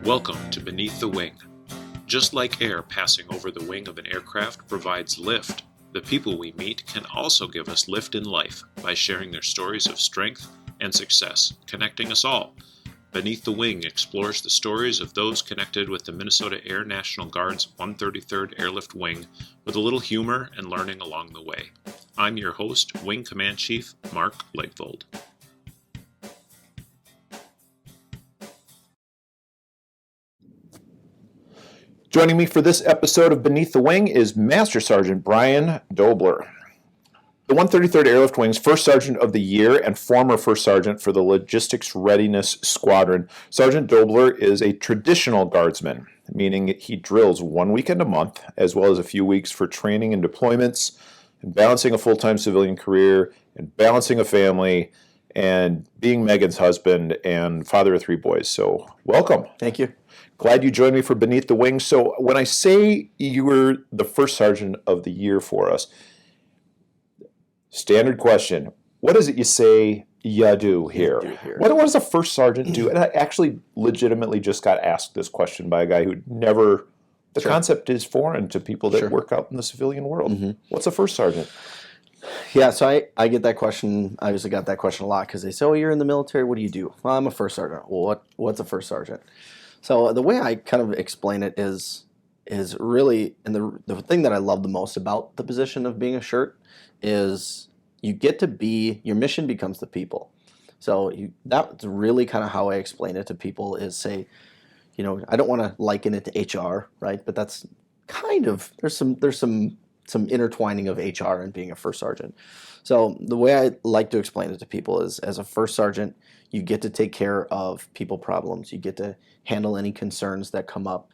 Welcome to Beneath the Wing. Just like air passing over the wing of an aircraft provides lift, the people we meet can also give us lift in life by sharing their stories of strength and success, connecting us all. Beneath the Wing explores the stories of those connected with the Minnesota Air National Guard's 133rd Airlift Wing with a little humor and learning along the way. I'm your host, Wing Command Chief Mark Legvold. Joining me for this episode of Beneath the Wing is Master Sergeant Brian Doblar, the 133rd Airlift Wing's First Sergeant of the Year and former First Sergeant for the Logistics Readiness Squadron. Sergeant Doblar is a traditional guardsman, meaning he drills 1 weekend a month, as well as a few weeks for training and deployments, and balancing a full-time civilian career, and balancing a family, and being Megan's husband and father of 3 boys. So, welcome. Thank you. Glad you joined me for Beneath the Wing. So when I say you were the First Sergeant of the Year for us, standard question, what is it you say you do here? What does a First Sergeant do? And I actually legitimately just got asked this question by a guy who never, the concept is foreign to people that work out in the civilian world. Mm-hmm. What's a First Sergeant? Yeah, so I get that question. I obviously got that question a lot because they say, oh, you're in the military, what do you do? Well, I'm a First Sergeant. Well, what's a First Sergeant? So the way I kind of explain it is really, and the thing that I love the most about the position of being a shirt is you get to be, your mission becomes the people. So that's really kind of how I explain it to people is say, you know, I don't want to liken it to HR, right? But that's kind of, there's some intertwining of HR and being a First Sergeant. So the way I like to explain it to people is as a First Sergeant, you get to take care of people problems. You get to handle any concerns that come up,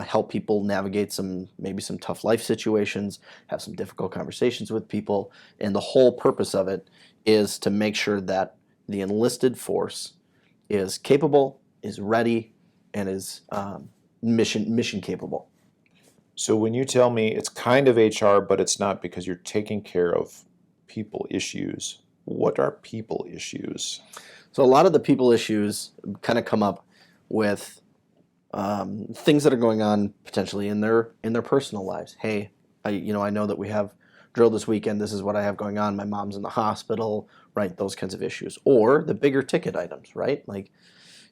help people navigate maybe some tough life situations, have some difficult conversations with people. And the whole purpose of it is to make sure that the enlisted force is capable, is ready, and is mission capable. So when you tell me it's kind of HR, but it's not because you're taking care of people issues, what are people issues? So a lot of the people issues kind of come up with things that are going on potentially in their personal lives. Hey, I know that we have drill this weekend. This is what I have going on. My mom's in the hospital, right? Those kinds of issues. Or the bigger ticket items, right? Like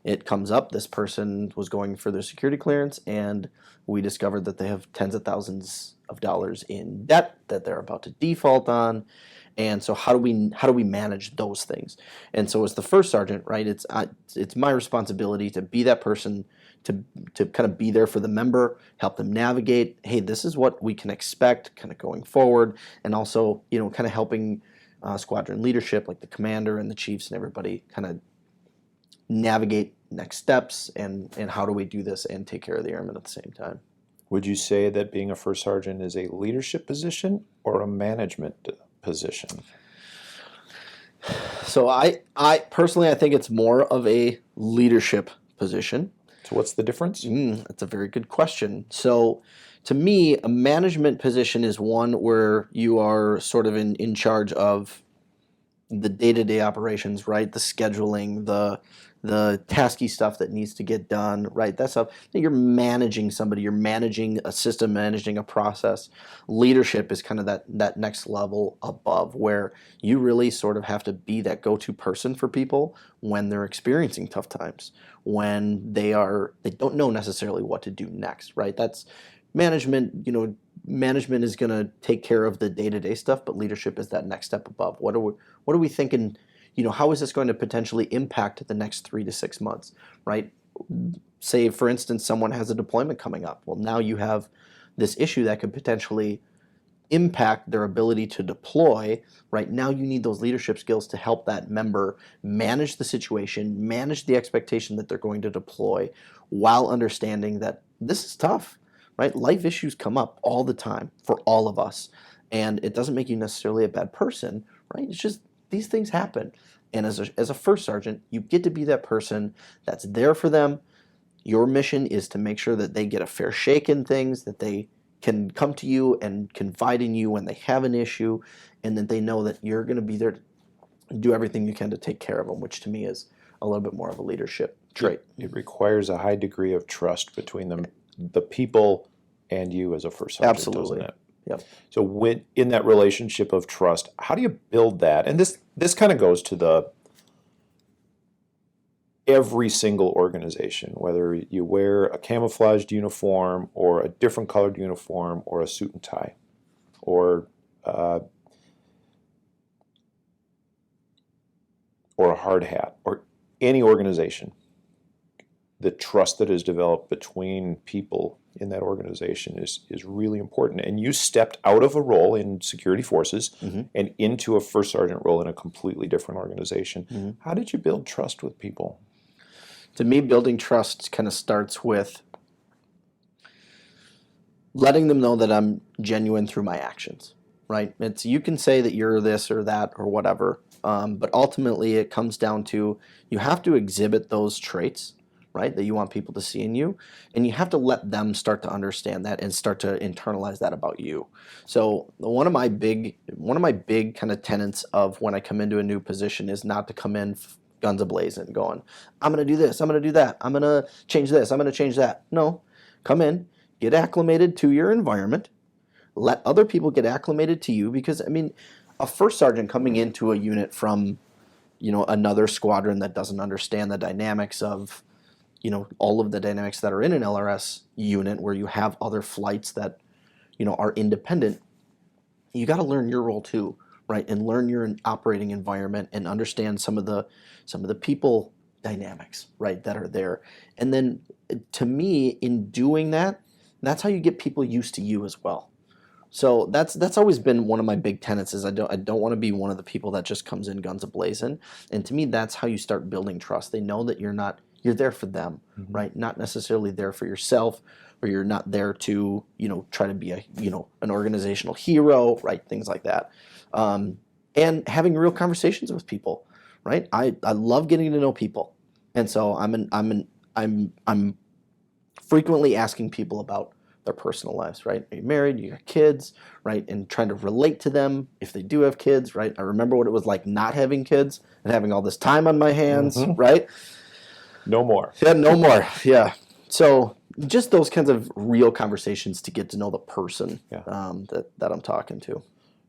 it comes up, this person was going for their security clearance and we discovered that they have tens of thousands of dollars in debt that they're about to default on. And so how do we manage those things? And so as the First Sergeant, right, it's my responsibility to be that person, to kind of be there for the member, help them navigate, hey, this is what we can expect kind of going forward, and also, you know, kind of helping squadron leadership like the commander and the chiefs and everybody kind of navigate next steps and how do we do this and take care of the airmen at the same time. Would you say that being a First Sergeant is a leadership position or a management position? So I personally, I think it's more of a leadership position. So what's the difference? That's a very good question. So to me, a management position is one where you are sort of in charge of the day-to-day operations, right? The scheduling, the tasky stuff that needs to get done, right? That stuff. You're managing somebody. You're managing a system, managing a process. Leadership is kind of that next level above where you really sort of have to be that go-to person for people when they're experiencing tough times, when they don't know necessarily what to do next, right? That's management. You know, management is going to take care of the day-to-day stuff, but leadership is that next step above. What are we thinking? You know, how is this going to potentially impact the next 3 to 6 months, right? Say, for instance, someone has a deployment coming up. Well, now you have this issue that could potentially impact their ability to deploy. Right now you need those leadership skills to help that member manage the situation, manage the expectation that they're going to deploy while understanding that this is tough, right? Life issues come up all the time for all of us. And it doesn't make you necessarily a bad person, right? It's just these things happen. And as a First Sergeant, you get to be that person that's there for them. Your mission is to make sure that they get a fair shake in things, that they can come to you and confide in you when they have an issue, and that they know that you're going to be there to do everything you can to take care of them, which to me is a little bit more of a leadership trait. It requires a high degree of trust between the people and you as a first sergeant, Absolutely. doesn't it? Yep. So when in that relationship of trust, how do you build that? And this kind of goes to every single organization, whether you wear a camouflaged uniform or a different colored uniform or a suit and tie, or a hard hat, or any organization. The trust that is developed between people in that organization is really important. And you stepped out of a role in security forces and into a first sergeant role in a completely different organization. How did you build trust with people? To me, building trust kind of starts with letting them know that I'm genuine through my actions, right? It's, you can say that you're this or that or whatever, but ultimately it comes down to you have to exhibit those traits, right, that you want people to see in you, and you have to let them start to understand that and start to internalize that about you. So one of my big kind of tenets of when I come into a new position is not to come in guns a-blazing, going, I'm going to do this, I'm going to do that, I'm going to change this, I'm going to change that. No, come in, get acclimated to your environment, let other people get acclimated to you, because, I mean, a first sergeant coming into a unit from, another squadron that doesn't understand the dynamics of, all of the dynamics that are in an LRS unit where you have other flights that, are independent, you got to learn your role too, right? And learn your operating environment and understand some of the people dynamics, right, that are there. And then to me, in doing that, that's how you get people used to you as well. So that's always been one of my big tenets, is I don't want to be one of the people that just comes in guns a-blazing. And to me, that's how you start building trust. They know that you're there for them, right? Not necessarily there for yourself, or you're not there to, try to be an organizational hero, right? Things like that. And having real conversations with people, right? I love getting to know people. And so I'm frequently asking people about their personal lives, right? Are you married? You got kids, right? And trying to relate to them if they do have kids, right? I remember what it was like not having kids and having all this time on my hands, right? No more. Yeah, no more. Yeah. So just those kinds of real conversations to get to know the person that I'm talking to.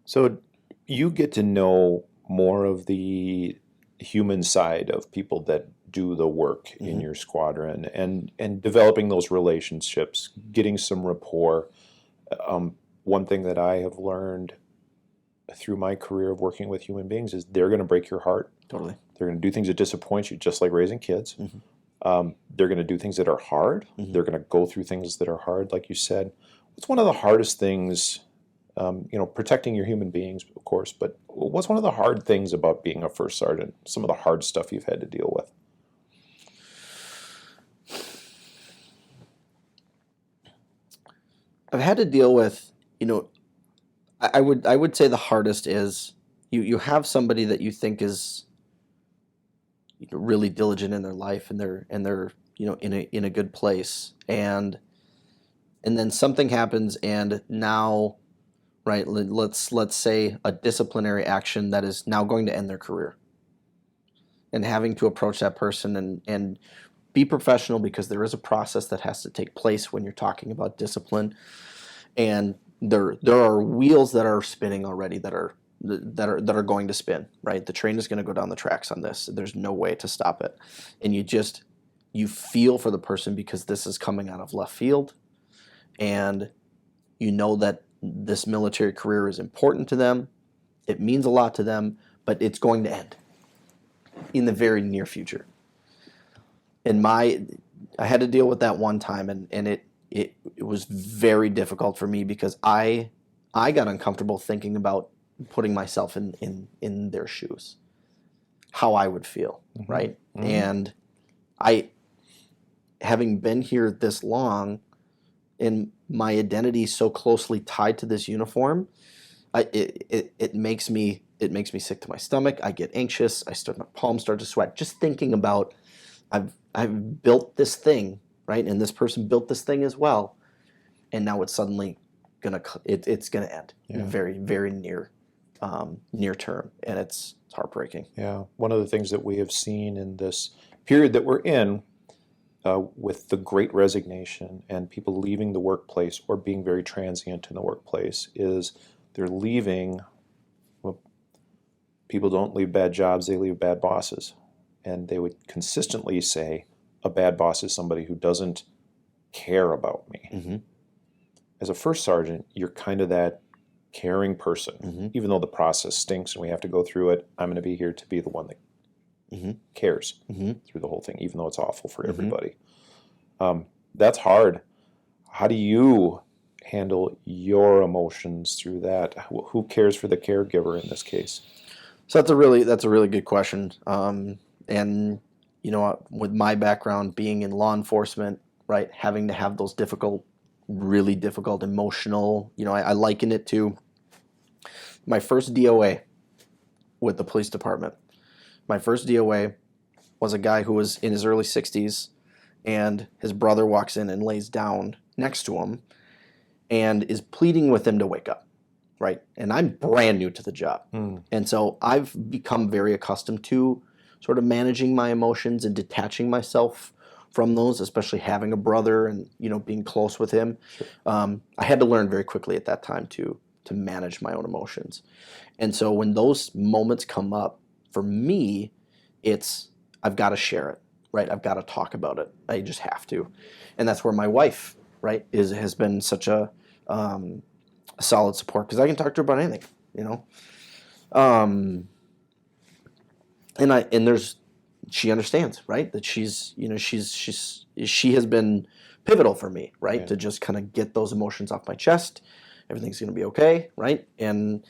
So you get to know more of the human side of people that do the work in your squadron, and developing those relationships, getting some rapport. One thing that I have learned through my career of working with human beings is they're going to break your heart. Totally. They're going to do things that disappoint you, just like raising kids. They're going to do things that are hard. They're going to go through things that are hard, like you said. What's one of the hardest things, protecting your human beings, of course, but what's one of the hard things about being a first sergeant? Some of the hard stuff you've had to deal with? I've had to deal with, I would say the hardest is you have somebody that you think is really diligent in their life, and they're in a good place, and then something happens, and now, right, let's say a disciplinary action that is now going to end their career, and having to approach that person and be professional, because there is a process that has to take place when you're talking about discipline, and there are wheels that are spinning already that are going to spin, right? The train is going to go down the tracks on this. There's no way to stop it, and you feel for the person, because this is coming out of left field, and you know that this military career is important to them. It means a lot to them, but it's going to end in the very near future. And I had to deal with that one time, and it was very difficult for me, because I got uncomfortable thinking about putting myself in their shoes, how I would feel, right? And having been here this long, and my identity so closely tied to this uniform, it makes me sick to my stomach. I get anxious. My palms start to sweat just thinking about I've built this thing, right? And this person built this thing as well, and now it's suddenly it's gonna end in very, very near term, and it's It's heartbreaking. Yeah. One of the things that we have seen in this period that we're in, with the great resignation and people leaving the workplace or being very transient in the workplace, is they're leaving. Well, people don't leave bad jobs, they leave bad bosses. And they would consistently say a bad boss is somebody who doesn't care about me. Mm-hmm. As a first sergeant, you're kind of that caring person. Even though the process stinks and we have to go through it, I'm going to be here to be the one that cares through the whole thing, even though it's awful for everybody. That's hard. How do you handle your emotions through that? Who cares for the caregiver in this case? So that's a really good question. And you know, with my background being in law enforcement, right, having to have those really difficult emotional, you know, I liken it to my first DOA with the police department. My first DOA was a guy who was in his early 60s, and his brother walks in and lays down next to him and is pleading with him to wake up, right? And I'm brand new to the job. And so I've become very accustomed to sort of managing my emotions and detaching myself from those, especially having a brother and, you know, being close with him. Sure. I had to learn very quickly at that time to manage my own emotions. And so when those moments come up, for me, it's I've got to share it, right? I've got to talk about it. I just have to. And that's where my wife, right, has been such a solid support, because I can talk to her about anything, you know. She understands, right, that she has been pivotal for me, right, Yeah. to just kind of get those emotions off my chest. Everything's going to be okay, right? And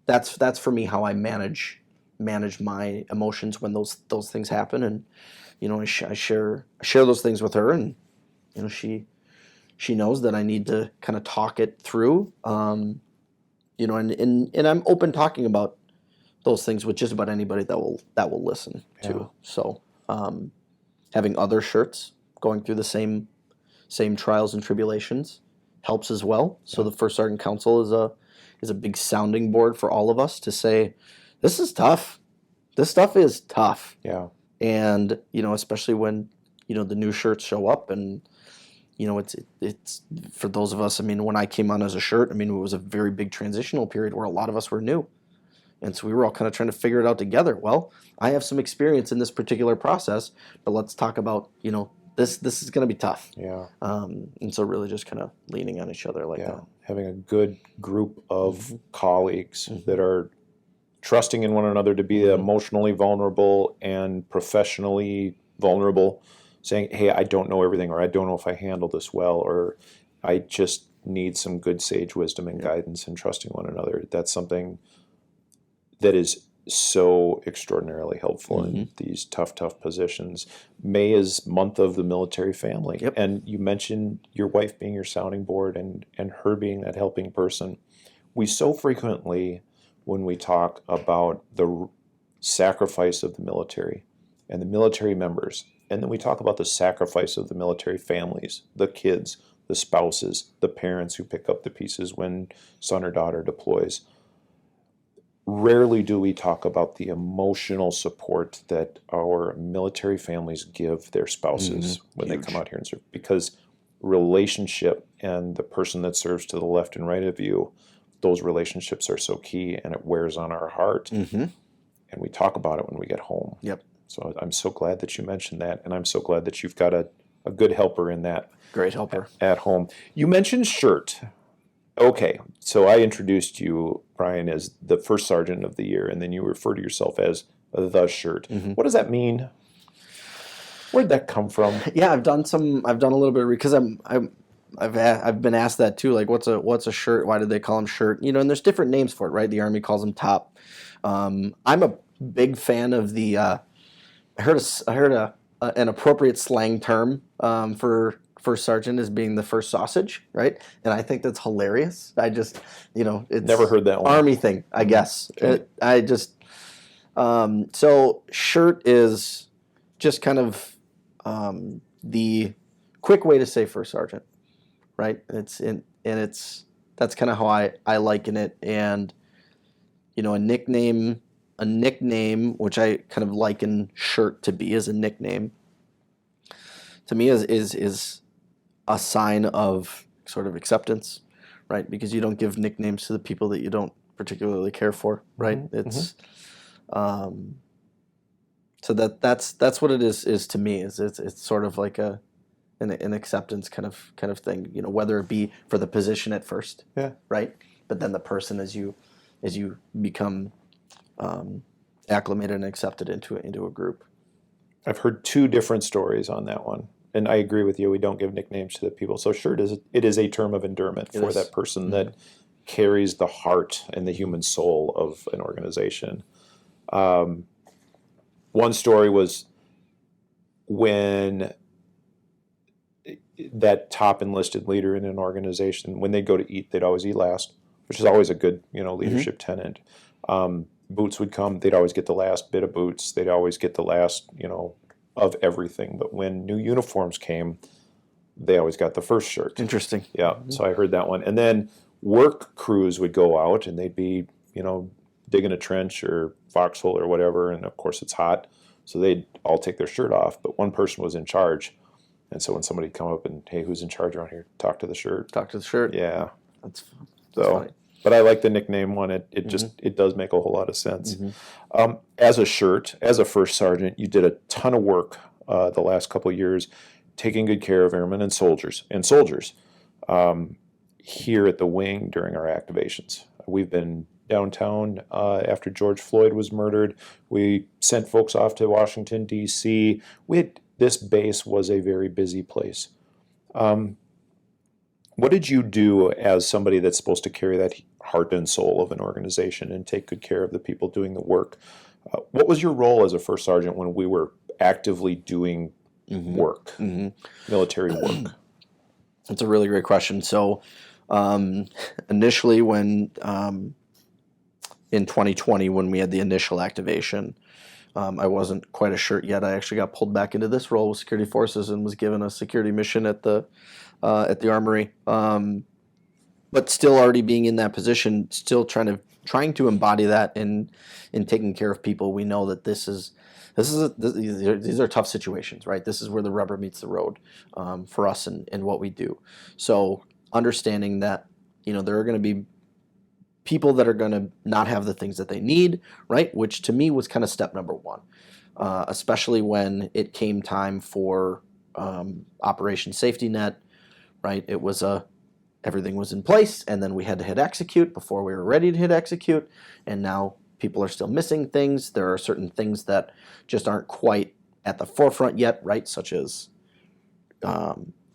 that's for me how I manage my emotions when those things happen. And you know, I share those things with her, and you know, she knows that I need to kind of talk it through. You know, and I'm open talking about those things with just about anybody that will listen to. Yeah. So having other shirts going through the same trials and tribulations helps as well. So the First Sergeant Council is a big sounding board for all of us to say, this is tough. This stuff is tough. Yeah. And you know, especially when you know the new shirts show up, and you know, it's for those of us. I mean, when I came on as a shirt, I mean, it was a very big transitional period where a lot of us were new. And so we were all kind of trying to figure it out together. Well, I have some experience in this particular process, but let's talk about, you know, this is going to be tough. Yeah. And so really just kind of leaning on each other like that. Having a good group of colleagues that are trusting in one another to be emotionally vulnerable and professionally vulnerable, saying, hey, I don't know everything, or I don't know if I handle this well, or I just need some good sage wisdom and guidance, and trusting one another. That's something that is so extraordinarily helpful in these tough positions. May is month of the military family. Yep. And you mentioned your wife being your sounding board and her being that helping person. We so frequently, when we talk about the sacrifice of the military and the military members, and then we talk about the sacrifice of the military families, the kids, the spouses, the parents who pick up the pieces when son or daughter deploys, rarely do we talk about the emotional support that our military families give their spouses when they come out here and serve, because relationship and the person that serves to the left and right of you, those relationships are so key, and it wears on our heart. And we talk about it when we get home. Yep. So I'm so glad that you mentioned that, and I'm so glad that you've got a good helper in that. Great helper. At home. You mentioned shirt. Okay, so I introduced you, Brian, as the first sergeant of the year, and then you refer to yourself as the shirt. What does that mean? Where'd that come from? Yeah, I've done a little bit because I've been asked that too. Like, what's a shirt? Why did they call them shirt? You know, and there's different names for it, right? The Army calls them top. I'm a big fan of the. I heard an appropriate slang term for first sergeant as being the first sausage, right? And I think that's hilarious. I just, you know, it's never heard that one. Army thing, I guess. Okay. So shirt is just kind of the quick way to say first sergeant, right? That's kind of how I liken it. And a nickname, which I kind of liken shirt to be as a nickname, to me is a sign of sort of acceptance, right? Because you don't give nicknames to the people that you don't particularly care for, right? It's so that's what it is to me. It's sort of like an acceptance kind of thing, whether it be for the position at first, right? But then the person as you become acclimated and accepted into a group. I've heard two different stories on that one, and I agree with you. We don't give nicknames to the people. So sure, it is a term of endearment for that person that carries the heart and the human soul of an organization. One story was when that top enlisted leader in an organization, when they'd go to eat, they'd always eat last, which is always a good, leadership tenet. Boots would come, they'd always get the last bit of boots. They'd always get the last, of everything. But when new uniforms came, they always got the first shirt. Interesting. Yeah, so I heard that one. And then work crews would go out and they'd be, digging a trench or foxhole or whatever, and of course it's hot, so they'd all take their shirt off, but one person was in charge. And so when somebody would come up and, hey, who's in charge around here? Talk to the shirt. Talk to the shirt. Yeah. That's funny. But I like the nickname one. It just it does make a whole lot of sense. As a first sergeant, you did a ton of work the last couple of years, taking good care of airmen and soldiers here at the wing during our activations. We've been downtown after George Floyd was murdered. We sent folks off to Washington, D.C. This base was a very busy place. What did you do as somebody that's supposed to carry that heart and soul of an organization and take good care of the people doing the work? What was your role as a first sergeant when we were actively doing work, military work? That's a really great question. So initially when in 2020, when we had the initial activation, I wasn't quite a shirt yet. I actually got pulled back into this role with security forces and was given a security mission at the armory. But still already being in that position, still trying to embody that in taking care of people. We know that these are tough situations, right? This is where the rubber meets the road for us and what we do. So understanding that, there are going to be people that are going to not have the things that they need, right? Which to me was kind of step number one, especially when it came time for Operation Safety Net, right? It was everything was in place, and then we had to hit execute before we were ready to hit execute, and now people are still missing things. There are certain things that just aren't quite at the forefront yet, right? Such as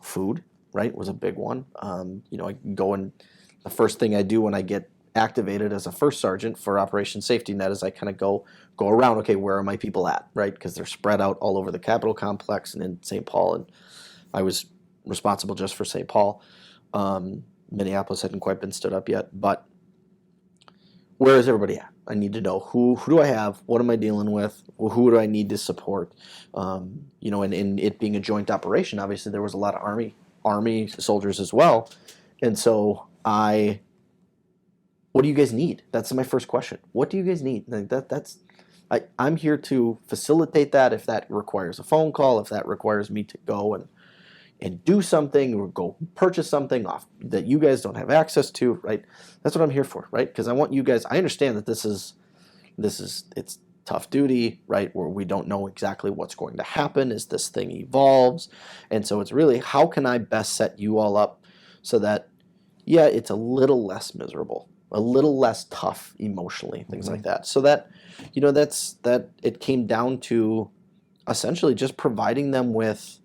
food, right, was a big one. I can go and the first thing I do when I get activated as a first sergeant for Operation Safety Net is I kind of go around, okay, where are my people at, right? Because they're spread out all over the Capitol complex and in St. Paul, and I was responsible just for St. Paul. Minneapolis hadn't quite been stood up yet, but where is everybody at? I need to know who do I have, what am I dealing with, who do I need to support? And in it being a joint operation, obviously there was a lot of Army soldiers as well, and so what do you guys need? That's my first question. What do you guys need? I'm here to facilitate that. If that requires a phone call, if that requires me to go and do something or go purchase something off that you guys don't have access to, right? That's what I'm here for, right? Because I want you guys. I understand that this is it's tough duty, right? Where we don't know exactly what's going to happen as this thing evolves, and so it's really how can I best set you all up so that it's a little less miserable, a little less tough emotionally, things like that. So that, that it came down to essentially just providing them with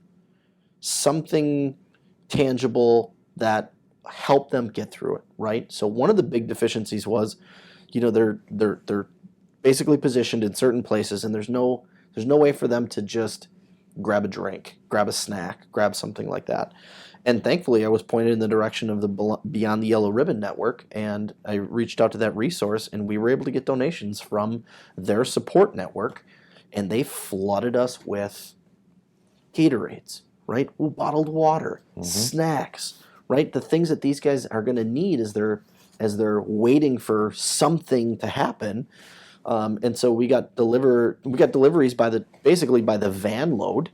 something tangible that helped them get through it, right? So one of the big deficiencies was, they're basically positioned in certain places, and there's no way for them to just grab a drink, grab a snack, grab something like that. And thankfully, I was pointed in the direction of the Beyond the Yellow Ribbon Network, and I reached out to that resource, and we were able to get donations from their support network, and they flooded us with Gatorades, right? Bottled water, snacks, right? The things that these guys are going to need as they're as they're waiting for something to happen. And so we got deliveries basically by the van load,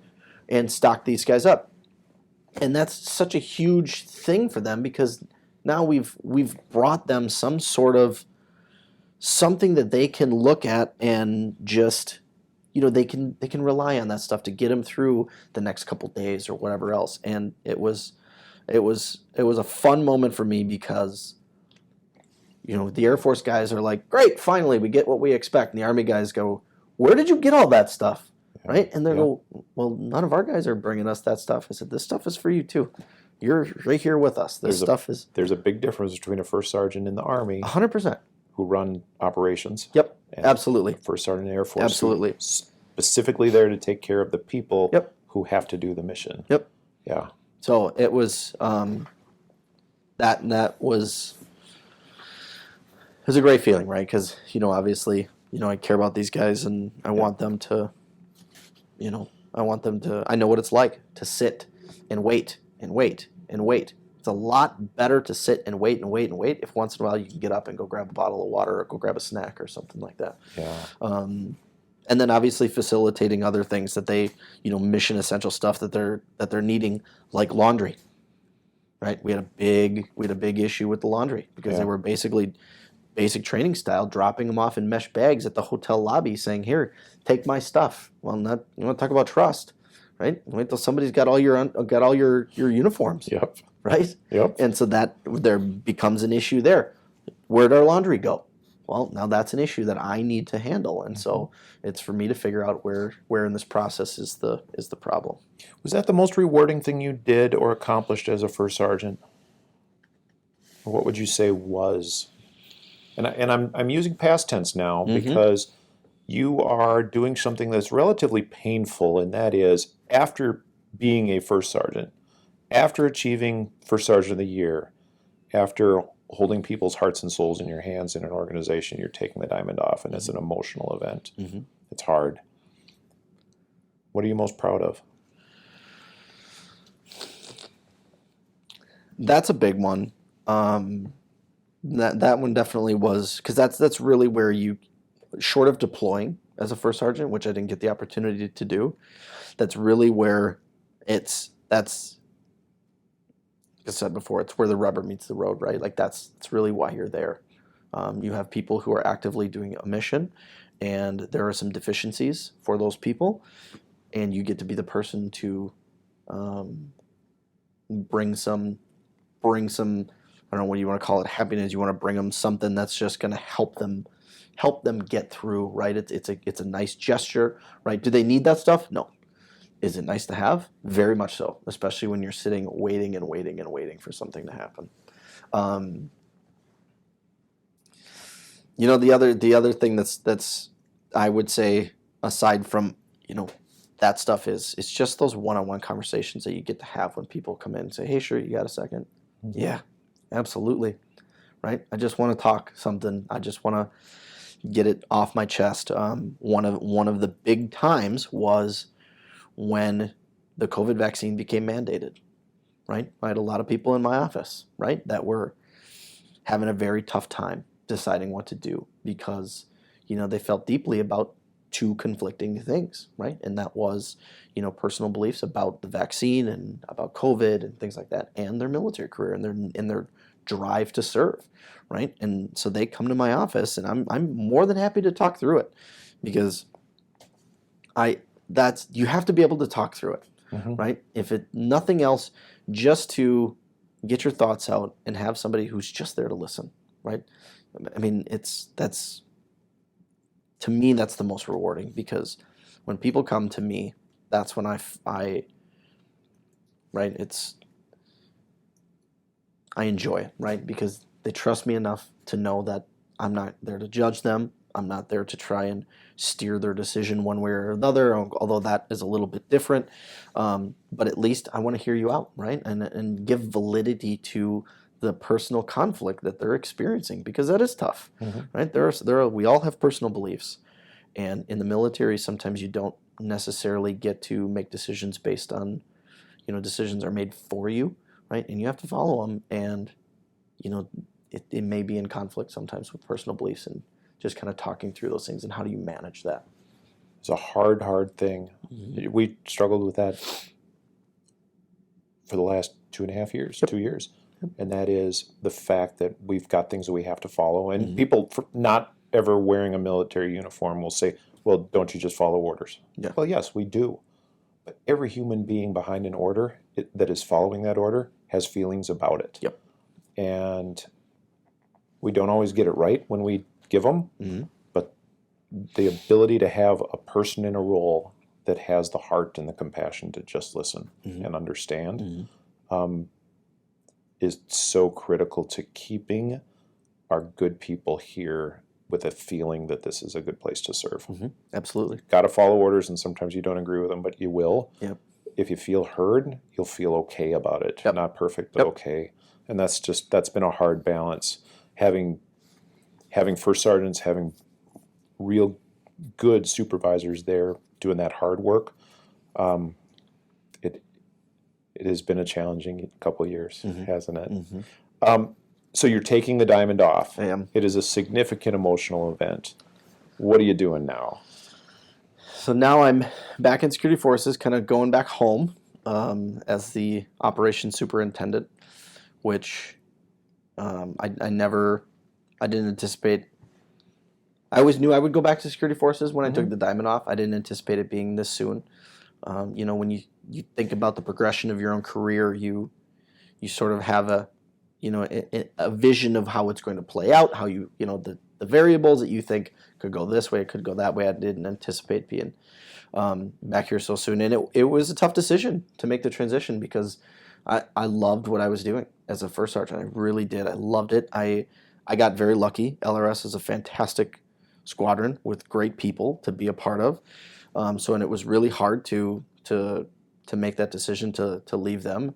and stocked these guys up. And that's such a huge thing for them, because now we've brought them some sort of something that they can look at and just, they can rely on that stuff to get them through the next couple days or whatever else. And it was a fun moment for me, because the Air Force guys are like, great, finally we get what we expect, and the Army guys go, where did you get all that stuff? Right? And they go, well, none of our guys are bringing us that stuff. I said, this stuff is for you too. You're right here with us. There's a big difference between a first sergeant in the Army 100%. who run operations. Yep, and absolutely. First sergeant in the Air Force. Absolutely. Specifically there to take care of the people Yep. who have to do the mission. Yep. Yeah. So it was that was a great feeling, right? Because obviously, I care about these guys, and I want them to, I know what it's like to sit and wait and wait and wait. It's a lot better to sit and wait and wait and wait if once in a while you can get up and go grab a bottle of water or go grab a snack or something like that. Yeah. And then obviously facilitating other things that they, mission essential stuff that they're needing, like laundry. Right? We had a big issue with the laundry, because they were basically basic training style, dropping them off in mesh bags at the hotel lobby, saying, "Here, take my stuff." Well, you want to talk about trust, right? Wait till somebody's got all your uniforms. Yep. Right? Yep. And so that there becomes an issue there. Where'd our laundry go? Well, now that's an issue that I need to handle, and so it's for me to figure out where in this process is the problem. Was that the most rewarding thing you did or accomplished as a first sergeant? Or what would you say was? And I'm using past tense now, because you are doing something that's relatively painful, and that is, after being a first sergeant, after achieving First Sergeant of the Year, after holding people's hearts and souls in your hands in an organization, you're taking the diamond off, and it's an emotional event. It's hard. What are you most proud of? That's a big one. That one definitely was, because that's really where you, short of deploying as a first sergeant, which I didn't get the opportunity to do, that's really where that's, like I said before, it's where the rubber meets the road, right? Like that's really why you're there. You have people who are actively doing a mission, and there are some deficiencies for those people, and you get to be the person to bring some, I don't know what you want to call it, happiness. You want to bring them something that's just going to help them get through, right? It's a nice gesture, right? Do they need that stuff? No. Is it nice to have? Very much so, especially when you're sitting waiting and waiting and waiting for something to happen. The other thing that's I would say, aside from that stuff, is it's just those one-on-one conversations that you get to have when people come in and say, "Hey, sure, you got a second?" Yeah, absolutely. Right? I just want to talk something. I just want to get it off my chest. One of the big times was when the COVID vaccine became mandated. Right? I had a lot of people in my office, right, that were having a very tough time deciding what to do, because they felt deeply about two conflicting things, right? And that was, personal beliefs about the vaccine and about COVID and things like that, and their military career and their drive to serve, right? And so they come to my office, and I'm more than happy to talk through it, because you have to be able to talk through it, right? If nothing else, just to get your thoughts out and have somebody who's just there to listen, right? I mean, to me, that's the most rewarding, because when people come to me, that's when I enjoy it, right? Because they trust me enough to know that I'm not there to judge them. I'm not there to try and steer their decision one way or another, although that is a little bit different. But at least I want to hear you out, right? And give validity to the personal conflict that they're experiencing, because that is tough, right? We all have personal beliefs, and in the military, sometimes you don't necessarily get to make decisions based on, decisions are made for you, right? And you have to follow them, and it may be in conflict sometimes with personal beliefs, and just kind of talking through those things and how do you manage that. It's a hard thing. Mm-hmm. We struggled with that for the last 2.5 years, 2 years. And that is the fact that we've got things that we have to follow. And people not ever wearing a military uniform will say, well, don't you just follow orders? Yeah. Well, yes, we do. But every human being behind an order that is following that order has feelings about it. Yep. And we don't always get it right when we give them. Mm-hmm. But the ability to have a person in a role that has the heart and the compassion to just listen and understand is so critical to keeping our good people here with a feeling that this is a good place to serve. Absolutely. Got to follow orders, and sometimes you don't agree with them, but you will. Yep. If you feel heard, you'll feel okay about it. Yep. Not perfect, but okay. And that's been a hard balance. Having first sergeants, having real good supervisors there doing that hard work, it has been a challenging couple of years, hasn't it? So you're taking the diamond off. I am. It is a significant emotional event. What are you doing now? So now I'm back in security forces, kind of going back home as the operations superintendent, which I didn't anticipate. I always knew I would go back to security forces when I took the diamond off. I didn't anticipate it being this soon. When you think about the progression of your own career, you sort of have a vision of how it's going to play out, how the variables that you think could go this way, it could go that way. I didn't anticipate being back here so soon. And it was a tough decision to make the transition because I loved what I was doing as a first sergeant. I really did. I loved it. I got very lucky. LRS is a fantastic squadron with great people to be a part of. And it was really hard to make that decision to leave them,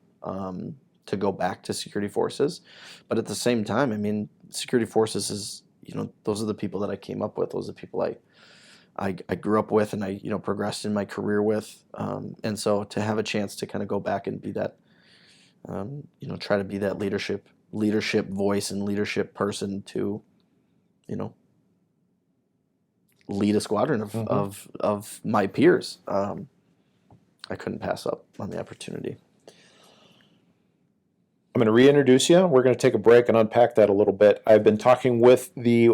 to go back to security forces. But at the same time, I mean, security forces is, those are the people that I came up with. Those are the people I grew up with and I progressed in my career with. And so to have a chance to kind of go back and be that, try to be that leadership voice and leadership person to, lead a squadron of my peers. I couldn't pass up on the opportunity. I'm going to reintroduce you. We're going to take a break and unpack that a little bit. I've been talking with the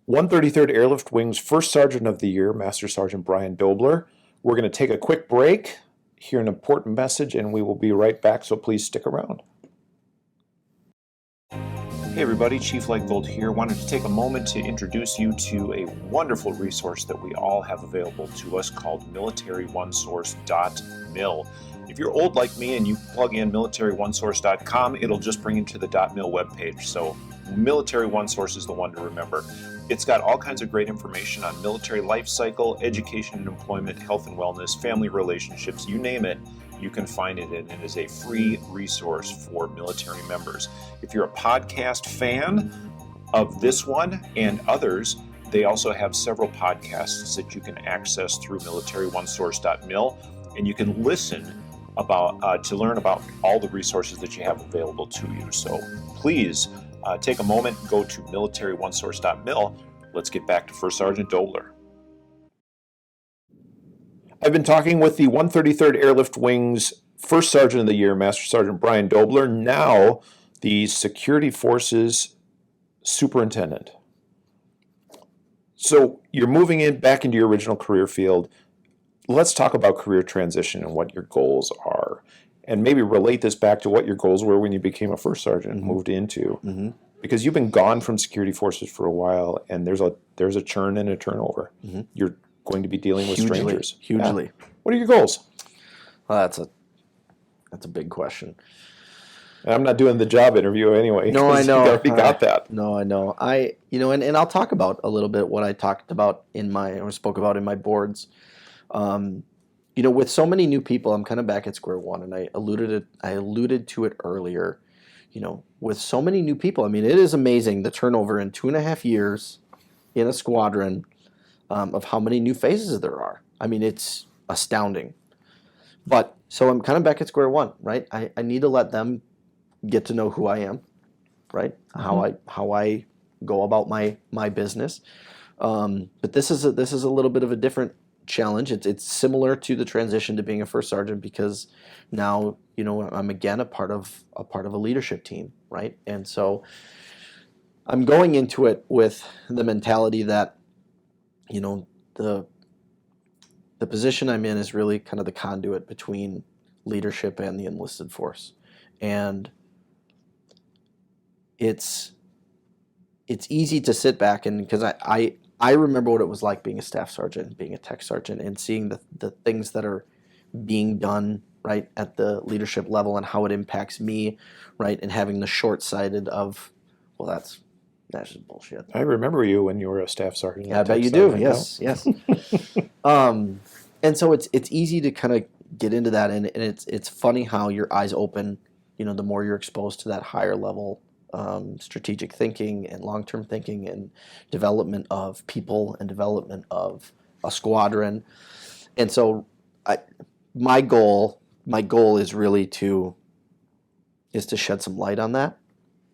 133rd Airlift Wing's First Sergeant of the Year, Master Sergeant Brian Doblar. We're going to take a quick break, hear an important message, and we will be right back, so please stick around. Hey everybody, Chief Legvold here. Wanted to take a moment to introduce you to a wonderful resource that we all have available to us called MilitaryOneSource.mil. If you're old like me and you plug in MilitaryOneSource.com, it'll just bring you to the .mil webpage. So Military One Source is the one to remember. It's got all kinds of great information on military life cycle, education and employment, health and wellness, family relationships, you name it. You can find it, and it is a free resource for military members. If you're a podcast fan of this one and others, they also have several podcasts that you can access through MilitaryOneSource.mil, and you can listen to learn about all the resources that you have available to you. So please take a moment, go to MilitaryOneSource.mil. Let's get back to First Sergeant Doblar. I've been talking with the 133rd Airlift Wing's First Sergeant of the Year, Master Sergeant Brian Doblar, now the Security Forces Superintendent. So you're moving back into your original career field. Let's talk about career transition and what your goals are, and maybe relate this back to what your goals were when you became a first sergeant and moved into. Because you've been gone from security forces for a while, and there's a churn and a turnover. You're going to be dealing with strangers. Hugely. Yeah. What are your goals? Well, that's a big question. And I'm not doing the job interview anyway. No, I know. You already got that. No, I know. And I'll talk about a little bit what I spoke about in my boards. With so many new people, I'm kind of back at square one, and I alluded to it earlier. With so many new people, I mean, it is amazing the turnover in 2.5 years in a squadron of how many new faces there are. I mean, it's astounding. But so I'm kind of back at square one, right? I need to let them get to know who I am. right? How I go about my business. But this is a little bit of a different challenge. It's similar to the transition to being a first sergeant, because now I'm again a part of a leadership team, right? And so I'm going into it with the mentality that the position I'm in is really kind of the conduit between leadership and the enlisted force, and it's easy to sit back and because I remember what it was like being a staff sergeant, being a tech sergeant, and seeing the things that are being done right at the leadership level and how it impacts me, right, and having the short-sighted of, well, that's just bullshit. I remember you when you were a staff sergeant. Yeah, I bet you do. Yes. And so it's easy to kind of get into that, and it's funny how your eyes open, the more you're exposed to that higher level strategic thinking and long-term thinking and development of people and development of a squadron. And so my goal is really to shed some light on that,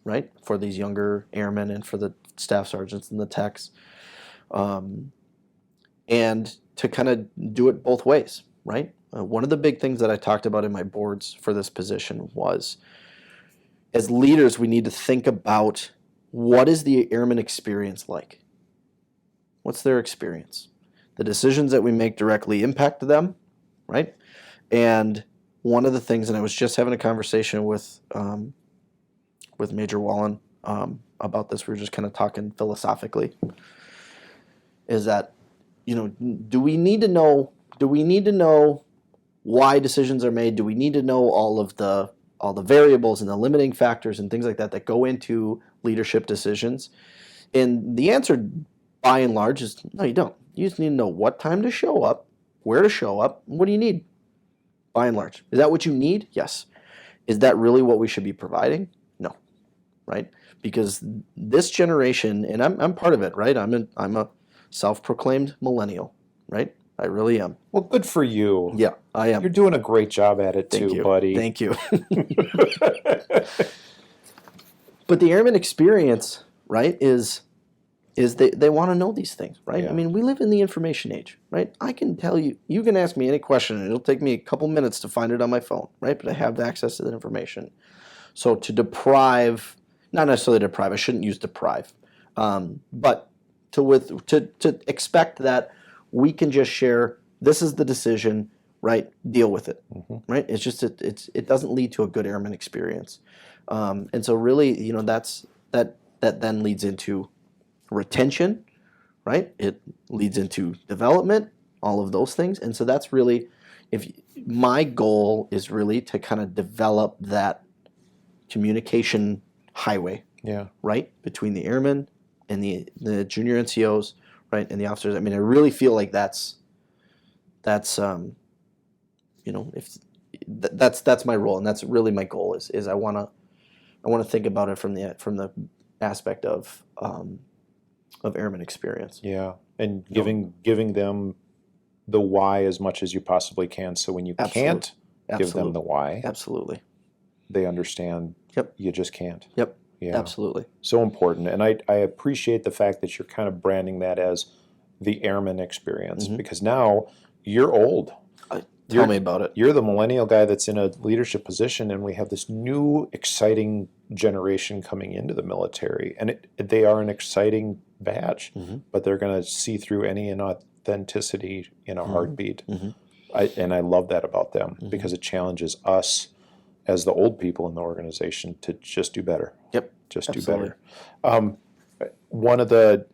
right, for these younger airmen and for the staff sergeants and the techs, and to kind of do it both ways, right? One of the big things that I talked about in my boards for this position was, as leaders, we need to think about, what is the airman experience like? What's their experience? The decisions that we make directly impact them, right? And one of the things, and I was just having a conversation with Major Wallen about this. We were just kind of talking philosophically. Is that, do we need to know why decisions are made? Do we need to know all the variables and the limiting factors and things like that go into leadership decisions? And the answer, by and large, is no, you don't. You just need to know what time to show up, where to show up, and what do you need, by and large. Is that what you need? Yes. Is that really what we should be providing? No. Right? Because this generation, and I'm part of it, right? I'm a self-proclaimed millennial, right? I really am. Well, good for you. Yeah, I am. You're doing a great job at it too, buddy. Thank you. But the airman experience, right, is they want to know these things, right? Yeah. I mean, we live in the information age, right? I can tell you can ask me any question, and it'll take me a couple minutes to find it on my phone, right? But I have access to that information. So to deprive, not necessarily deprive, I shouldn't use deprive, but to expect that we can just share, this is the decision, right? Deal with it, right? It's just it doesn't lead to a good airman experience, and so really, that then leads into retention, right? It leads into development, all of those things, and so that's really, my goal is really to kind of develop that communication highway, right, between the airmen and the junior NCOs, right, and the officers. I mean, I really feel like that's that's my role, and that's really my goal. Is I want to think about it from the aspect of airman experience. Yeah, and giving them the why as much as you possibly can. So when you can't give them the why, absolutely, they understand. Yep, you just can't. Yep. Yeah. Absolutely. So important. And I appreciate the fact that you're kind of branding that as the airman experience, because now you're old. Tell me about it. You're the millennial guy that's in a leadership position, and we have this new exciting generation coming into the military. And they are an exciting batch, but they're going to see through any inauthenticity in a heartbeat. And I love that about them, because it challenges us as the old people in the organization to just do better. Yep. Just Absolutely. do better. One of the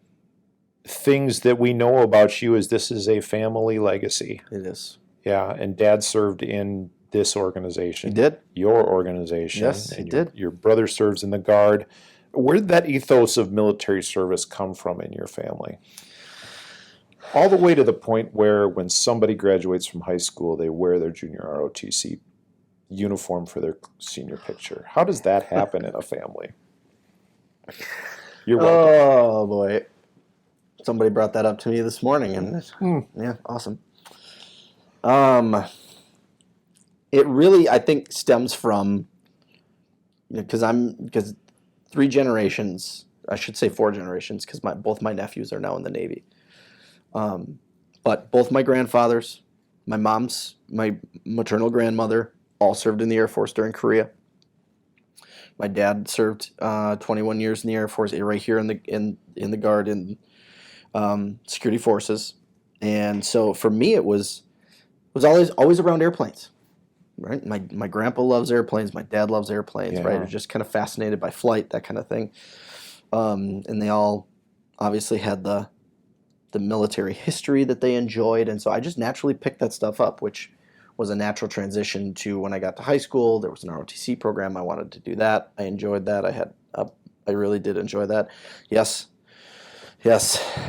things that we know about you is this is a family legacy. It is. Yeah, and Dad served in this organization. He did. Your organization. Yes, he did. Your brother serves in the Guard. Where did that ethos of military service come from in your family? All the way to the point where when somebody graduates from high school, they wear their junior ROTC uniform for their senior picture. How does that happen in a family? You're welcome. Oh boy, somebody brought that up to me this morning, and yeah, awesome. It really, I think, stems from because 3 generations. I should say 4 generations because both my nephews are now in the Navy. But both my grandfathers, my maternal grandmother, all served in the Air Force during Korea. My dad served 21 years in the Air Force, right here in the Guard in security forces, and so for me it was always around airplanes, right? My grandpa loves airplanes, my dad loves airplanes, right? I was just kind of fascinated by flight, that kind of thing, and they all obviously had the military history that they enjoyed, and so I just naturally picked that stuff up, which was a natural transition to when I got to high school. There was an ROTC program. I wanted to do that. I enjoyed that. I really did enjoy that. Yes,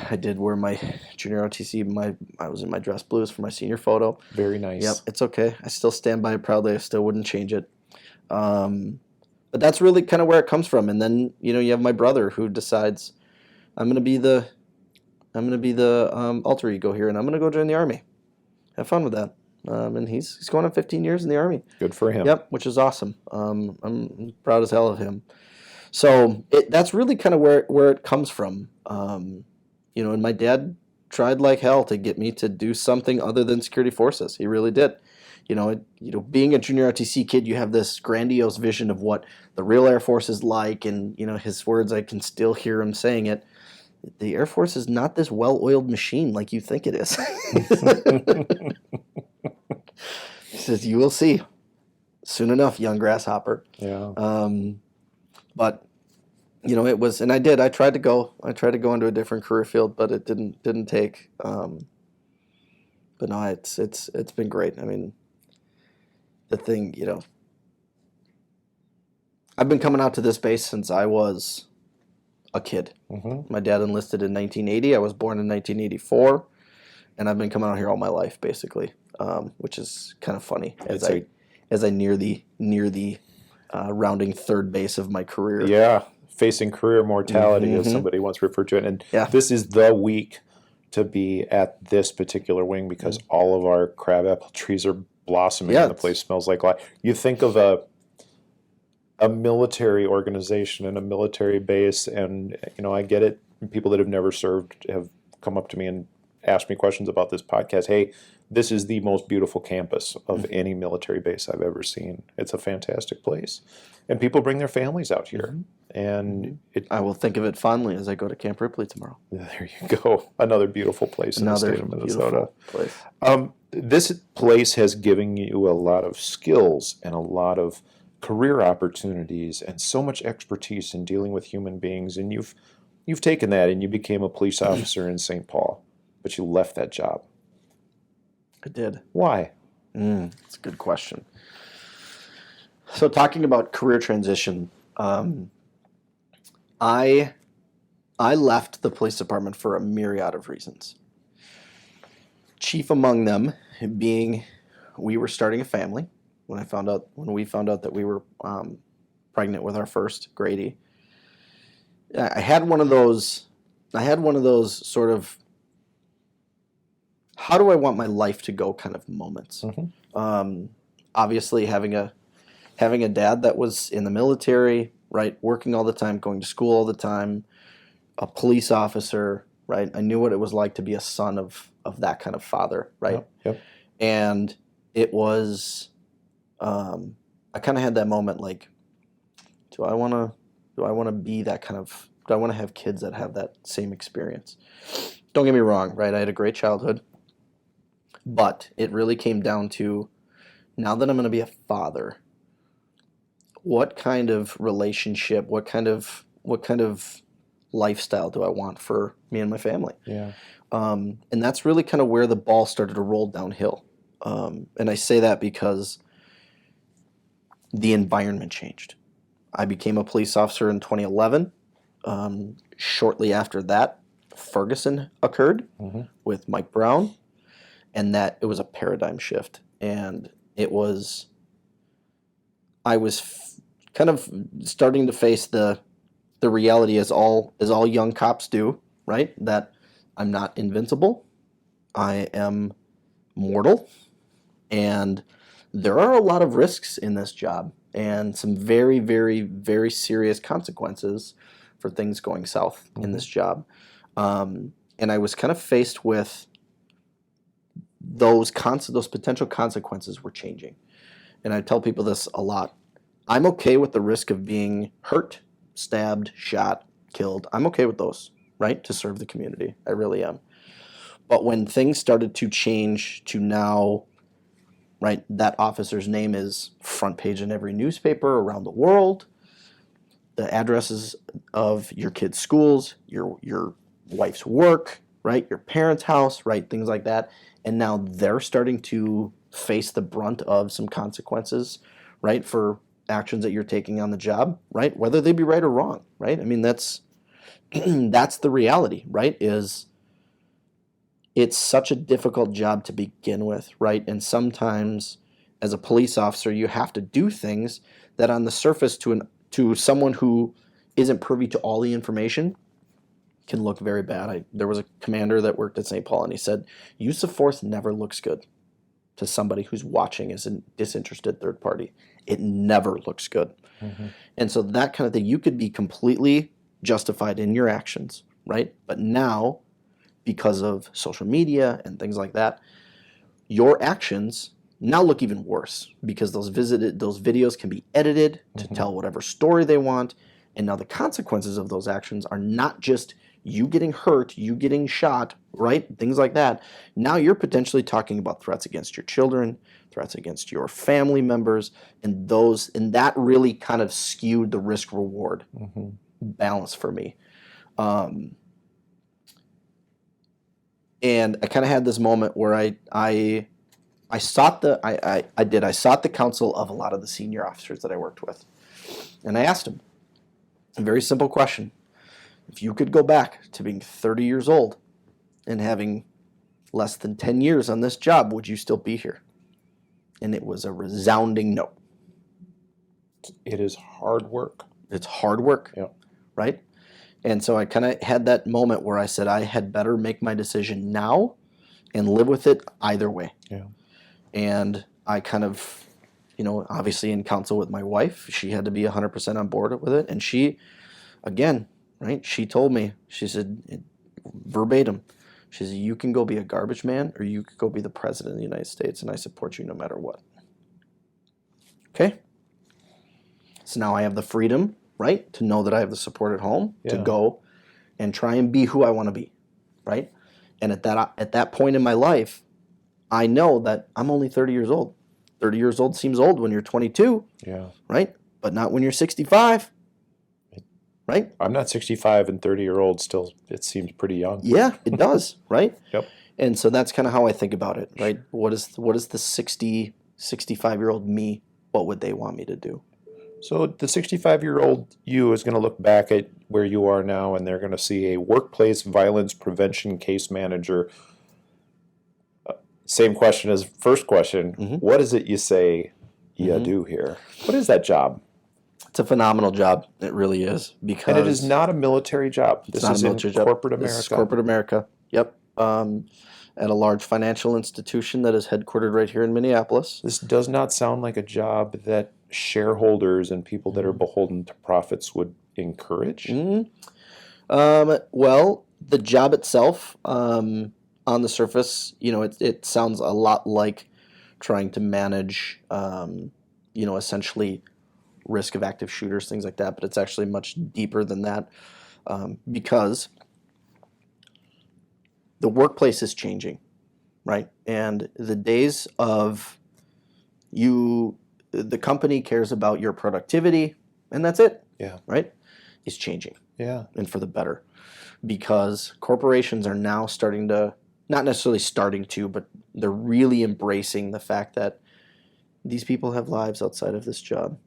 I did wear my junior ROTC. I was in my dress blues for my senior photo. Very nice. Yep, it's okay. I still stand by it proudly. I still wouldn't change it. But that's really kind of where it comes from. And then you have my brother who decides I'm going to be the alter ego here, and I'm going to go join the Army. Have fun with that. And he's going on 15 years in the Army. Good for him. Yep, which is awesome. I'm proud as hell of him. So that's really kind of where it comes from. And my dad tried like hell to get me to do something other than security forces. He really did. Being a junior RTC kid, you have this grandiose vision of what the real Air Force is like, and his words, I can still hear him saying it. The Air Force is not this well-oiled machine like you think it is. He says, "You will see soon enough, young grasshopper." Yeah. But it was, and I did. I tried to go into a different career field, but it didn't take. But no, it's been great. I mean, the thing, I've been coming out to this base since I was a kid. Mm-hmm. My dad enlisted in 1980. I was born in 1984, and I've been coming out here all my life, basically, which is kind of funny as I near the rounding third base of my career. Yeah, facing career mortality, as somebody once referred to it. And this is the week to be at this particular wing because all of our crabapple trees are blossoming and the place smells like life. You think of a military organization and a military base, and I get it. People that have never served have come up to me and asked me questions about this podcast. Hey, this is the most beautiful campus of any military base I've ever seen. It's a fantastic place, and people bring their families out here. And I will think of it fondly as I go to Camp Ripley tomorrow. There you go, another beautiful place in the state of Minnesota. Place. This place has given you a lot of skills and a lot of career opportunities and so much expertise in dealing with human beings, and you've taken that and you became a police officer in St. Paul, but you left that job. I did. Why? That's a good question. So talking about career transition, I left the police department for a myriad of reasons. Chief among them being we were starting a family. When we found out that we were pregnant with our first, Grady, I had one of those sort of how do I want my life to go kind of moments. Obviously, having a dad that was in the military, right, working all the time, going to school all the time, a police officer, right. I knew what it was like to be a son of that kind of father, right. Yep. And it was. I kind of had that moment like, do I want to be that kind of, do I want to have kids that have that same experience? Don't get me wrong, right? I had a great childhood, but it really came down to, now that I'm going to be a father, what kind of relationship, what kind of lifestyle do I want for me and my family? Yeah. And that's really kind of where the ball started to roll downhill. And I say that because the environment changed. I became a police officer in 2011. Shortly after that, Ferguson occurred with Mike Brown, and that it was a paradigm shift. And I was kind of starting to face the reality as all young cops do, right? That I'm not invincible. I am mortal, and there are a lot of risks in this job. and some very, very, very serious consequences for things going south in this job. And I was kind of faced with those potential consequences were changing. And I tell people this a lot. I'm okay with the risk of being hurt, stabbed, shot, killed. I'm okay with those, right, to serve the community. I really am. But when things started to change to now, right, that officer's name is front page in every newspaper around the world, the addresses of your kids' schools, your wife's work, right, your parents' house, right, things like that. And now they're starting to face the brunt of some consequences, right, for actions that you're taking on the job, right, whether they be right or wrong, right? I mean, that's that's the reality, right, is it's such a difficult job to begin with, right? And sometimes as a police officer, you have to do things that on the surface to someone who isn't privy to all the information can look very bad. There was a commander that worked at St. Paul, and he said, use of force never looks good to somebody who's watching as a disinterested third party. It never looks good. And so that kind of thing, you could be completely justified in your actions, right? But now, because of social media and things like that, your actions now look even worse because those videos can be edited to tell whatever story they want. And now the consequences of those actions are not just you getting hurt, you getting shot, right? Things like that. Now you're potentially talking about threats against your children, threats against your family members, and that really kind of skewed the risk reward balance for me. And I kind of had this moment where I sought the counsel of a lot of the senior officers that I worked with. And I asked them a very simple question. If you could go back to being 30 years old and having less than 10 years on this job, would you still be here? And it was a resounding no. It is hard work. It's hard work, right? And so I kind of had that moment where I said I had better make my decision now and live with it either way. And I kind of, obviously in counsel with my wife, she had to be 100% on board with it. And she, again, right, she told me, she said, verbatim, she said, you can go be a garbage man or you could go be the president of the United States, and I support you no matter what. Okay? So now I have the freedom, right, to know that I have the support at home to go and try and be who I want to be, right? And at that point in my life, I know that I'm only 30 years old. 30 years old seems old when you're 22, right? But not when you're 65, right? I'm not 65, and 30-year-old still, it seems pretty young. Yeah, it does, right? Yep. And so that's kind of how I think about it, right? What is the 60, 65-year-old me, what would they want me to do? So the 65-year-old you is going to look back at where you are now, and they're going to see a workplace violence prevention case manager. Same question as first question. What is it you say you do here? What is that job? It's a phenomenal job. It really is. Because and it is not a military job. This is in corporate America. This is corporate America. Yep. At a large financial institution that is headquartered right here in Minneapolis. This does not sound like a job that shareholders and people that are beholden to profits would encourage. Well, the job itself, on the surface, it sounds a lot like trying to manage, essentially risk of active shooters, things like that. But it's actually much deeper than that, because the workplace is changing, right? And the days of the company cares about your productivity and that's it, right, is changing. And for the better, because corporations are now starting to, not necessarily starting to, but they're really embracing the fact that these people have lives outside of this job,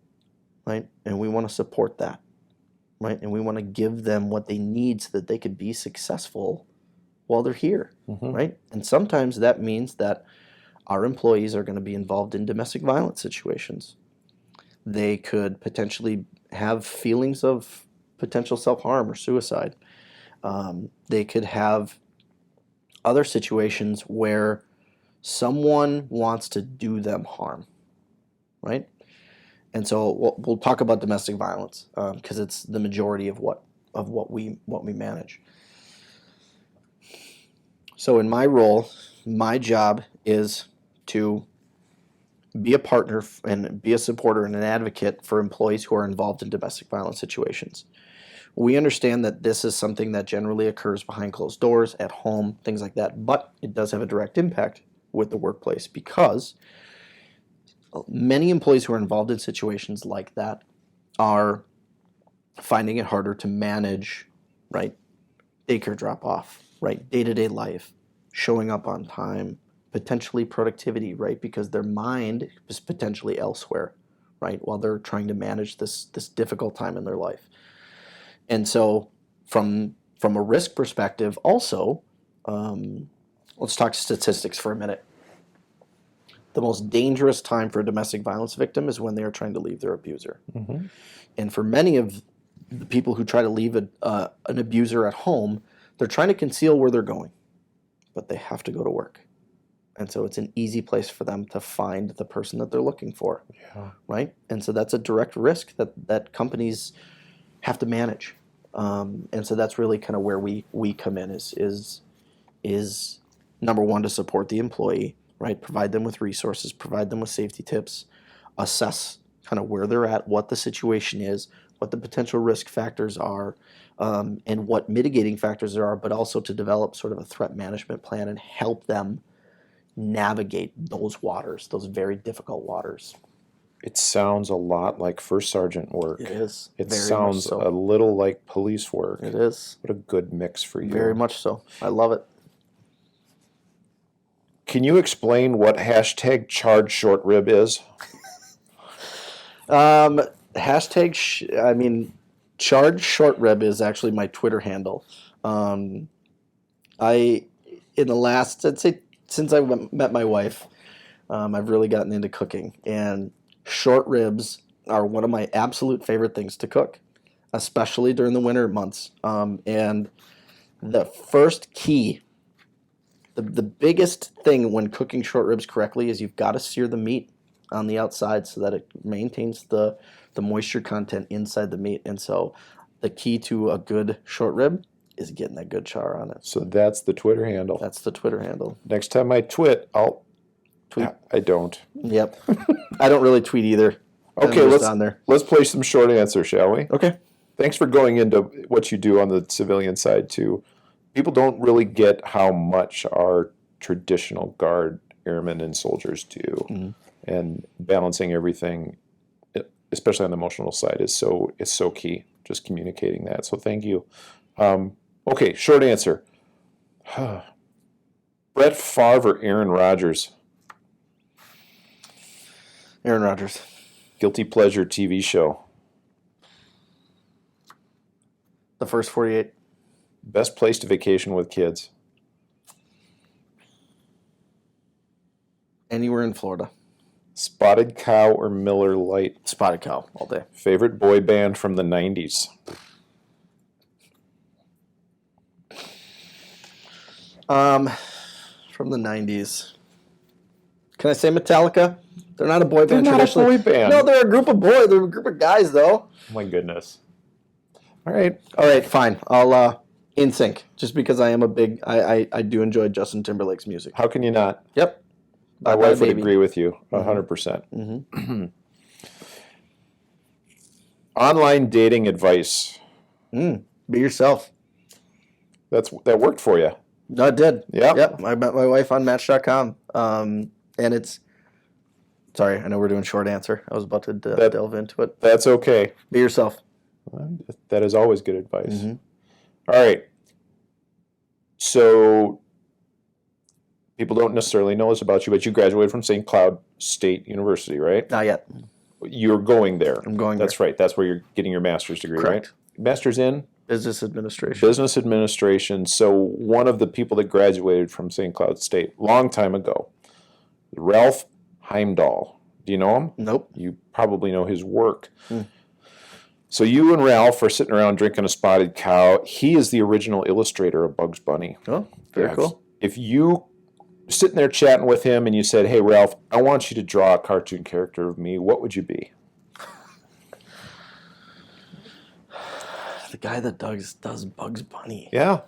right? And we want to support that, right? And we want to give them what they need so that they can be successful while they're here, right? And sometimes that means that our employees are going to be involved in domestic violence situations. They could potentially have feelings of potential self-harm or suicide. They could have other situations where someone wants to do them harm, right? And so we'll talk about domestic violence because it's the majority of what we manage. So in my role, my job is to be a partner and be a supporter and an advocate for employees who are involved in domestic violence situations. We understand that this is something that generally occurs behind closed doors, at home, things like that, but it does have a direct impact with the workplace because many employees who are involved in situations like that are finding it harder to manage, right, daycare drop-off, right, day-to-day life, showing up on time, potentially productivity, right, because their mind is potentially elsewhere, right, while they're trying to manage this difficult time in their life. And so from a risk perspective also, let's talk statistics for a minute. The most dangerous time for a domestic violence victim is when they are trying to leave their abuser. Mm-hmm. And for many of the people who try to leave an abuser at home, they're trying to conceal where they're going, but they have to go to work. And so it's an easy place for them to find the person that they're looking for, right? And so that's a direct risk that companies have to manage. And so that's really kind of where we come in is number one, to support the employee, right? Provide them with resources, provide them with safety tips, assess kind of where they're at, what the situation is, what the potential risk factors are, and what mitigating factors there are, but also to develop sort of a threat management plan and help them navigate those waters, those very difficult waters. It sounds a lot like first sergeant work. It is. It very sounds much so. a little like police work. It is. What a good mix for you. Very much so. I love it. Can you explain what hashtag charge short rib is? Charge short rib is actually my Twitter handle. I'd say since I met my wife, I've really gotten into cooking, and short ribs are one of my absolute favorite things to cook, especially during the winter months. And the first key, the biggest thing when cooking short ribs correctly is you've got to sear the meat on the outside so that it maintains the moisture content inside the meat. And so the key to a good short rib is getting that good char on it. So that's the Twitter handle. That's the Twitter handle. Next time I tweet, I'll tweet. I don't. Yep. I don't really tweet either. Okay, let's play some short answer, shall we? Okay. Thanks for going into what you do on the civilian side too. People don't really get how much our traditional guard airmen and soldiers do, mm-hmm. and balancing everything, especially on the emotional side, is so key. Just communicating that. So thank you. Okay, short answer. Brett Favre or Aaron Rodgers? Aaron Rodgers. Guilty pleasure TV show? The First 48. Best place to vacation with kids? Anywhere in Florida. Spotted Cow or Miller Lite? Spotted Cow all day. Favorite boy band from the 90s? From the 90s. Can I say Metallica? They're not a boy band. They're not a boy band. No, they're a group of boys. They're a group of guys, though. Oh my goodness. All right, fine. I'll In Sync, just because I am a big. I do enjoy Justin Timberlake's music. How can you not? Yep. My wife would agree with you 100%. Mm-hmm. Online dating advice. Be yourself. That worked for you. No, it did. Yep. I met my wife on Match.com. And it's... Sorry, I know we're doing short answer. I was about to delve into it. That's okay. Be yourself. That is always good advice. Mm-hmm. All right. So... people don't necessarily know this about you, but you graduated from St. Cloud State University, right? Not yet. You're going there. I'm going there. That's right. That's where you're getting your master's degree, correct. Right? Master's in? Business administration. Business administration. So one of the people that graduated from St. Cloud State long time ago, Ralph Heimdall. Do you know him? Nope. You probably know his work. So you and Ralph are sitting around drinking a Spotted Cow. He is the original illustrator of Bugs Bunny. Oh, very cool. If you sitting there chatting with him and you said, "Hey, Ralph, I want you to draw a cartoon character of me," what would you be? the guy that does Bugs Bunny. Yeah.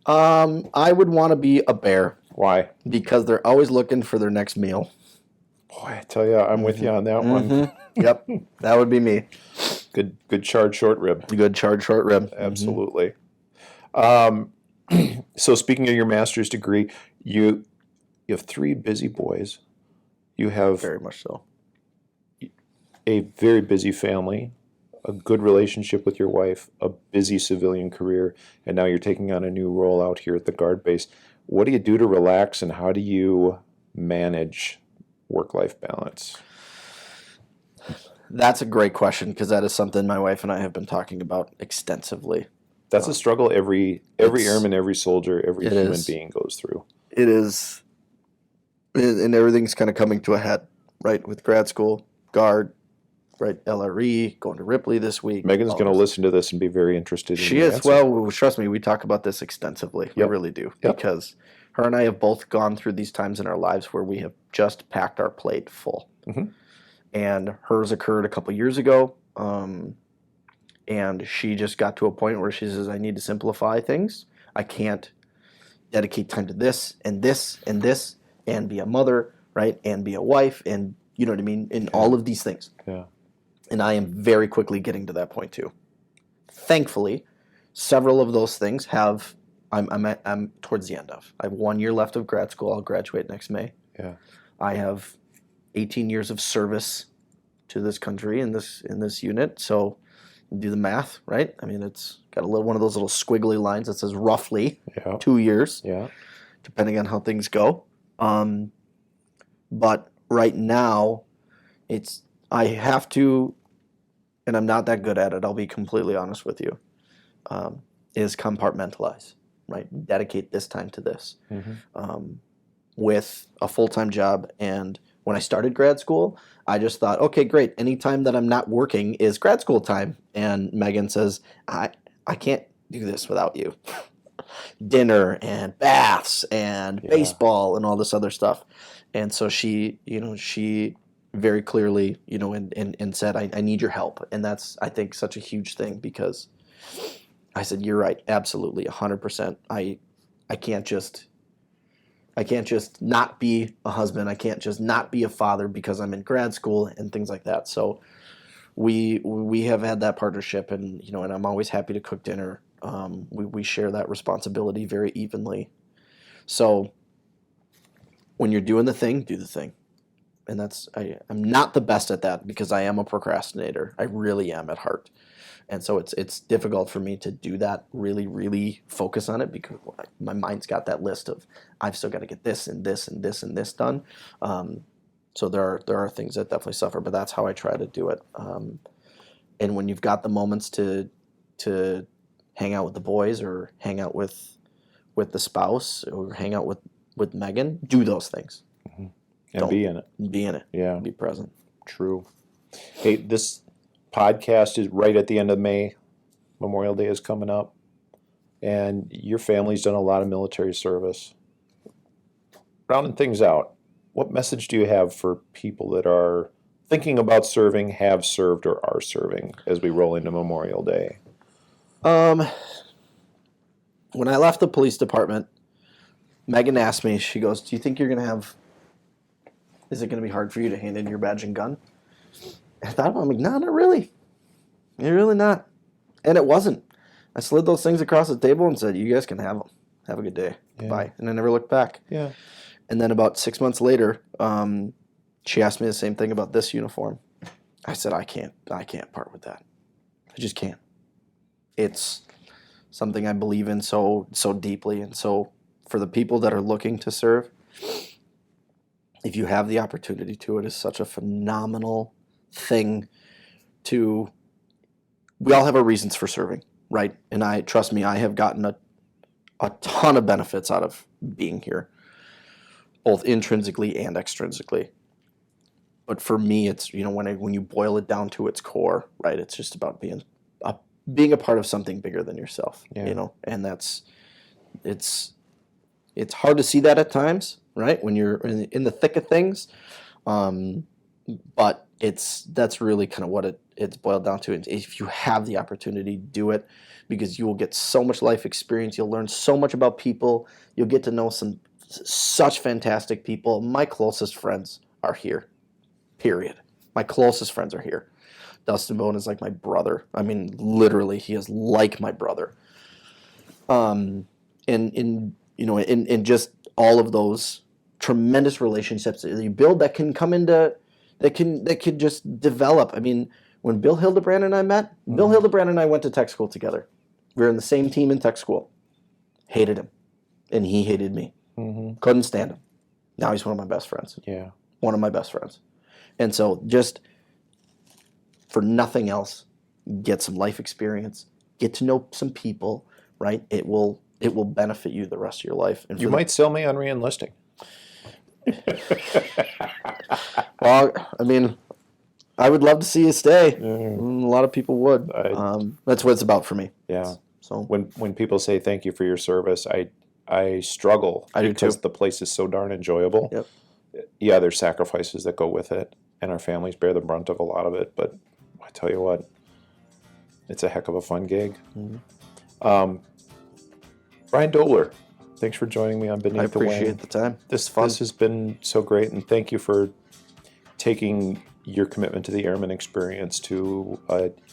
I would want to be a bear Why? because they're always looking for their next meal. Boy, I tell you, I'm with you on that one. Yep, that would be me. Good charred short rib. Good charred short rib. Absolutely. So speaking of your master's degree, you have 3 busy boys. You have Very much so. a very busy family, a good relationship with your wife, a busy civilian career, and now you're taking on a new role out here at the guard base. What do you do to relax, and how do you manage work-life balance? That's a great question because that is something my wife and I have been talking about extensively. That's a struggle every airman, every soldier, every human being goes through. It is, and everything's kind of coming to a head, right? With grad school, guard, right? LRE, going to Ripley this week. Megan's going to listen to this and be very interested in She the is. answer. Well, trust me, we talk about this extensively. We really do. Yep. Because her and I have both gone through these times in our lives where we have just packed our plate full. And hers occurred a couple years ago. And she just got to a point where she says, I need to simplify things. I can't dedicate time to this and this and this and be a mother, right? And be a wife and, you know what I mean? And all of these things. Yeah. And I am very quickly getting to that point too. Thankfully, several of those things I'm towards the end of. I have 1 year left of grad school. I'll graduate next May. Yeah. I have 18 years of service to this country in this unit. So do the math, right? I mean, it's got one of those little squiggly lines that says roughly 2 years, depending on how things go. But right now, I have to, and I'm not that good at it, I'll be completely honest with you, is compartmentalize, right? Dedicate this time to this. With a full-time job. And when I started grad school, I just thought, okay, great. Any time that I'm not working is grad school time. And Megan says, I can't do this without you. Dinner and baths and baseball and all this other stuff. And so she very clearly, and said, I need your help. And that's, I think, such a huge thing because I said, you're right. Absolutely. 100%. I can't just not be a husband. I can't just not be a father because I'm in grad school and things like that. So we have had that partnership, and and I'm always happy to cook dinner. We share that responsibility very evenly. So when you're doing the thing, do the thing. And I'm not the best at that because I am a procrastinator. I really am at heart. And so it's difficult for me to do that, really, really focus on it because my mind's got that list of I've still got to get this and this and this and this done. So there are things that definitely suffer, but that's how I try to do it. And when you've got the moments to hang out with the boys or hang out with the spouse or hang out with Megan, do those things. And be in it. Be in it. Yeah. Be present. True. Hey, this podcast is right at the end of May. Memorial Day is coming up. And your family's done a lot of military service. Rounding things out, what message do you have for people that are thinking about serving, have served, or are serving as we roll into Memorial Day? When I left the police department, Megan asked me, she goes, do you think is it going to be hard for you to hand in your badge and gun? I thought about it, I'm like, no, not really. You're really not. And it wasn't. I slid those things across the table and said, you guys can have them. Have a good day. Yeah. Bye. And I never looked back. Yeah. And then about 6 months later, she asked me the same thing about this uniform. I said, I can't part with that. I just can't. It's something I believe in so deeply. And so for the people that are looking to serve, if you have the opportunity to, it is such a phenomenal thing we all have our reasons for serving, right? And trust me, I have gotten a ton of benefits out of being here, both intrinsically and extrinsically. But for me, it's, when you boil it down to its core, right? It's just about being a part of something bigger than yourself, and it's hard to see that at times, right? When you're in the thick of things. But that's really kind of what it's boiled down to. If you have the opportunity, do it, because you will get so much life experience. You'll learn so much about people. You'll get to know such fantastic people. My closest friends are here, period. My closest friends are here. Dustin Bone is like my brother. I mean, literally, he is like my brother. And just all of those tremendous relationships that you build that can come into, that could just develop. I mean, when Bill Hildebrand and I met, Bill Hildebrand and I went to tech school together. We were in the same team in tech school. Hated him, and he hated me. Couldn't stand him. Now he's one of my best friends. Yeah. One of my best friends. And so just for nothing else, get some life experience, get to know some people, right? It will benefit you the rest of your life. And You might sell me on re-enlisting. Well, I mean, I would love to see you stay. A lot of people would. That's what it's about for me. Yeah. So when people say thank you for your service, I struggle because the place is so darn enjoyable. Yep. Yeah, there's sacrifices that go with it, and our families bear the brunt of a lot of it. But I tell you what, it's a heck of a fun gig. Brian Doblar, thanks for joining me on Beneath the Wing. I appreciate the time. This has been so great, and thank you for taking your commitment to the airman experience to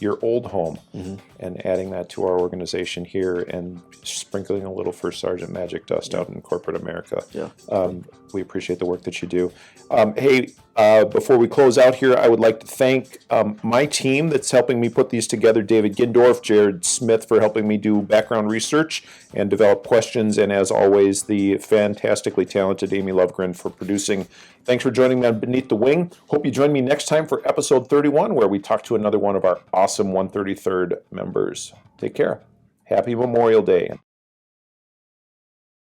your old home and adding that to our organization here and sprinkling a little First Sergeant magic dust out in corporate America. Yeah. We appreciate the work that you do. Hey, before we close out here, I would like to thank my team that's helping me put these together, David Gindorf, Jared Smith for helping me do background research and develop questions, and as always, the fantastically talented Amy Lovegren for producing. Thanks for joining me on Beneath the Wing. Hope you join me next time for episode 31, where we talk to another one of our awesome 133rd members. Take care. Happy Memorial Day.